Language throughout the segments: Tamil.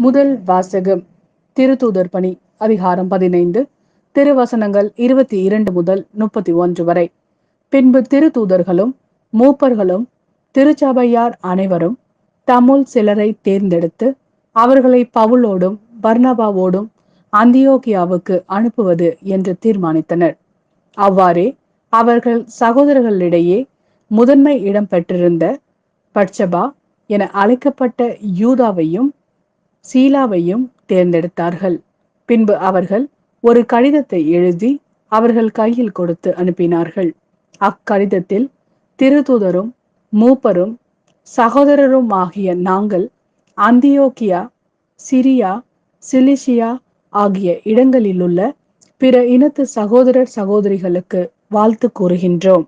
முதல் வாசகம். திருத்தூதர் பணி அதிகாரம் 15 திருவசனங்கள் 22 முதல் 31 வரை. பின்பு திருத்தூதர்களும் மூப்பர்களும் திருச்சபையார் அனைவரும் தம்முள் சிலரை தேர்ந்தெடுத்து அவர்களை பவுலோடும் பர்னபாவோடும் அந்தியோகியாவுக்கு அனுப்புவது என்று தீர்மானித்தனர். அவ்வாறே அவர்கள் சகோதரர்களிடையே முதன்மை இடம் பெற்றிருந்த பர்சபா என அழைக்கப்பட்ட யூதாவையும் சீலாவையும் தேர்ந்தெடுத்தார்கள். பின்பு அவர்கள் ஒரு கடிதத்தை எழுதி அவர்கள் கையில் கொடுத்து அனுப்பினார்கள். அக்கடிதத்தில் திருத்தூதரும் மூப்பரும் சகோதரரும் ஆகிய நாங்கள் அந்தியோகியா, சிரியா, சிலிசியா ஆகிய இடங்களிலுள்ள பிற இனத்து சகோதரர் சகோதரிகளுக்கு வாழ்த்து கூறுகின்றோம்.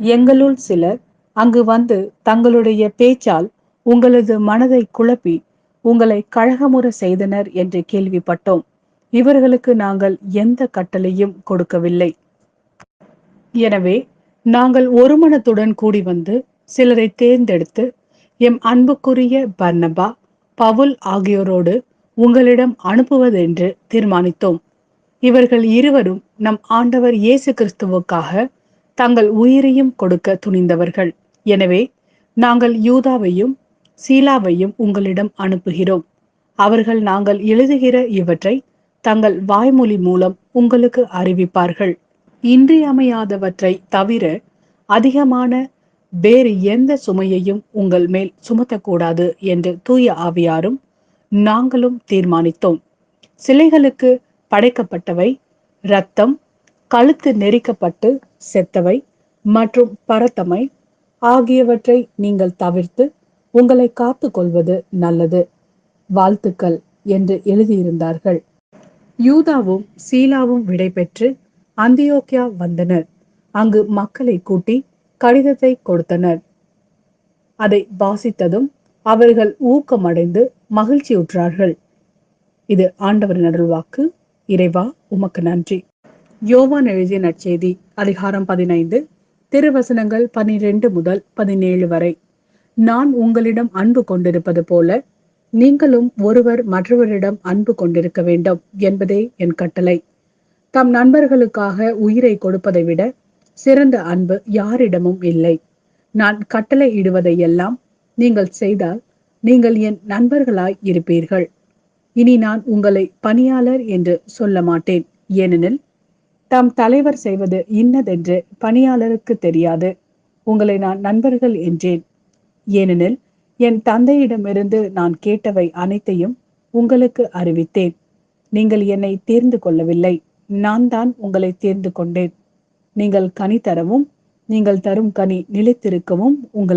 எங்களுள் சிலர் அங்கு வந்து தங்களுடைய பேச்சால் உங்களது மனதை குழப்பி உங்களை கழகமுற செய்தனர் என்று கேள்விப்பட்டோம். இவர்களுக்கு நாங்கள் எந்த கட்டளையும் கொடுக்கவில்லை. எனவே நாங்கள் ஒருமனத்துடன் கூடி வந்து சிலரை தேர்ந்தெடுத்து எம் அன்புக்குரிய பர்னபா, பவுல் ஆகியோரோடு உங்களிடம் அனுப்புவதென்று தீர்மானித்தோம். இவர்கள் இருவரும் நம் ஆண்டவர் இயேசு கிறிஸ்துவுக்காக தங்கள் உயிரையும் கொடுக்க துணிந்தவர்கள். எனவே நாங்கள் யூதாவையும் சீலாவையும் உங்களிடம் அனுப்புகிறோம். அவர்கள் நாங்கள் எழுதுகிற இவற்றை தங்கள் வாய்மொழி மூலம் உங்களுக்கு அறிவிப்பார்கள். இன்றியமையாதவற்றை தவிர அதிகமான வேறு எந்த சுமையையும் உங்கள் மேல் சுமத்தக்கூடாது என்று தூய ஆவியாரும் நாங்களும் தீர்மானித்தோம். சிலைகளுக்கு படைக்கப்பட்டவை, இரத்தம், கழுத்து நெரிக்கப்பட்டு செத்தவை மற்றும் பரத்தமை ஆகியவற்றை நீங்கள் தவிர்த்து உங்களை காத்து கொள்வது நல்லது. வாழ்த்துக்கள் என்று எழுதியிருந்தார்கள். யூதாவும் சீலாவும் விடைபெற்று அந்தியோக்கியா வந்தனர். அங்கு மக்களை கூட்டி கடிதத்தை கொடுத்தனர். அதை வாசித்ததும் அவர்கள் ஊக்கமடைந்து மகிழ்ச்சியுற்றார்கள். இது ஆண்டவரின் அருள்வாக்கு. இறைவா உமக்கு நன்றி. யோவான் எழுதிய நற்செய்தி அதிகாரம் 15 திருவசனங்கள் 12 முதல் 17 வரை. நான் உங்களிடம் அன்பு கொண்டிருப்பது போல நீங்களும் ஒருவர் மற்றவரிடம் அன்பு கொண்டிருக்க வேண்டும் என்பதே என் கட்டளை. தம் நண்பர்களுக்காக உயிரை கொடுப்பதை விட சிறந்த அன்பு யாரிடமும் இல்லை. நான் கட்டளை இடுவதையெல்லாம் நீங்கள் செய்தால் நீங்கள் என் நண்பர்களாய் இருப்பீர்கள். இனி நான் உங்களை பணியாளர் என்று சொல்ல மாட்டேன். ஏனெனில் தம் தலைவர் செய்வது இன்னதென்று பணியாளருக்கு தெரியாது. உங்களை நான் நண்பர்கள் என்றேன். ஏனெனில் என் தந்தையிடமிருந்து நான் கேட்டவை அனைத்தையும் உங்களுக்கு அறிவித்தேன். நீங்கள் என்னை தேர்ந்து கொள்ளவில்லை, நான் தான் உங்களை தேர்ந்து கொண்டேன். நீங்கள் கனி தரவும் நீங்கள் தரும் கனி நிலைத்திருக்கவும் உங்களை